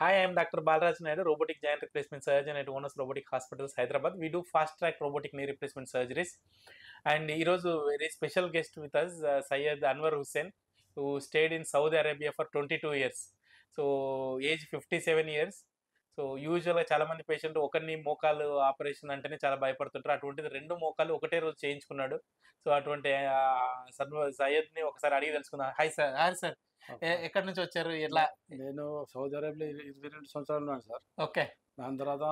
Hi, I am Dr. Balaraj Naidu, robotic giant replacement surgeon at Onus Robotic Hospitals, Hyderabad. We do fast track robotic knee replacement surgeries. And ఈరోజు very special guest with us, Syed Anwar Hussain, who stayed in Saudi Arabia for 22 years. So, age 57 years. So యూజువల్గా చాలా మంది patient ఒకరిని మోకాలు operation అంటేనే చాలా భయపడుతుంటారు. అటువంటిది రెండు మోకాలు ఒకటే రోజు చేయించుకున్నాడు. సో అటువంటి సయ్యద్ని ఒకసారి అడిగి తెలుసుకుందాం. Hi sir. హాయ్ సార్, ఎక్కడి నుంచి వచ్చారు? ఎట్లా? నేను సౌదీ అరేబియాలో 22 సంవత్సరాలు ఉన్నాను సార్. ఓకే. దాని తర్వాత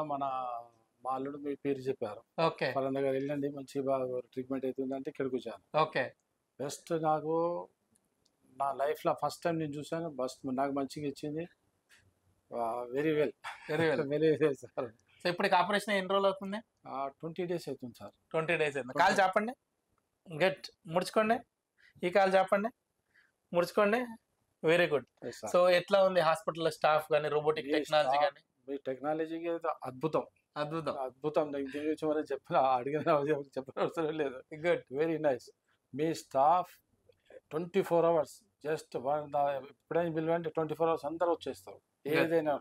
మా అల్లుడు మీ పేరు చెప్పారు. ఓకే. ఫలానా దగ్గర వెళ్ళండి, మంచి బాగా ట్రీట్మెంట్ అవుతుందంటే ఇక్కడికి వచ్చాను. ఓకే. బెస్ట్ నాకు నా లైఫ్లో ఫస్ట్ టైం నేను చూసాను. బెస్ట్ నాకు మంచిగా ఇచ్చింది. Very well very well sir. So ఇప్పటికి ఆపరేషన్ ఎన్ని రోజులు అవుతుంది? 20 days అవుతుంది సార్. 20 days అవుతుంది. కాలు చెప్పండి, గట్ ముడుచుకోండి. ఈ కాలు చెప్పండి, ముడుచుకోండి. Very good. సో ఎట్లా ఉంది హాస్పిటల్ స్టాఫ్ కానీ, రోబోటిక్ టెక్నాలజీ కానీ? మీ టెక్నాలజీకి అద్భుతం అద్భుతం అద్భుతం. చెప్పనవసరం లేదు. గుడ్. Very nice. మీ స్టాఫ్ 24 hours జస్ట్ ఎప్పుడైనా పిలవండి, 24 hours అందరూ వచ్చేస్తారు. ఏదైనా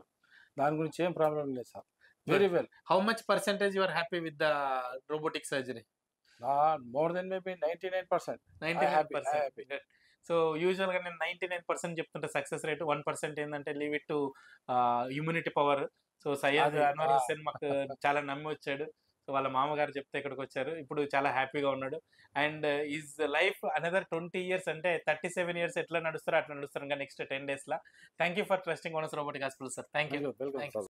దాని గురించి ఏం ప్రాబ్లం లేదు sir. Very well. How much percentage you are happy with the robotic surgery? More then maybe 99%. 99%. So usual గా నేను 99% చెప్తుంటే సక్సెస్ రేట్ 1% ఏంటంటే leave it to immunity power. So Syed Anwar Hussain మాకు చాలా నమ్మి వచ్చాడు. సో వాళ్ళ మామగారు చెప్తే ఇక్కడికి వచ్చారు. ఇప్పుడు చాలా హ్యాపీగా ఉన్నాడు. And is life another 20 years, అంటే 37 years ఎట్లా నడుస్తారో అట్లా నడుస్తారు ఇంకా next 10 days law. Thank you for trusting onus robotic hospital sir. Thank you. Welcome sir.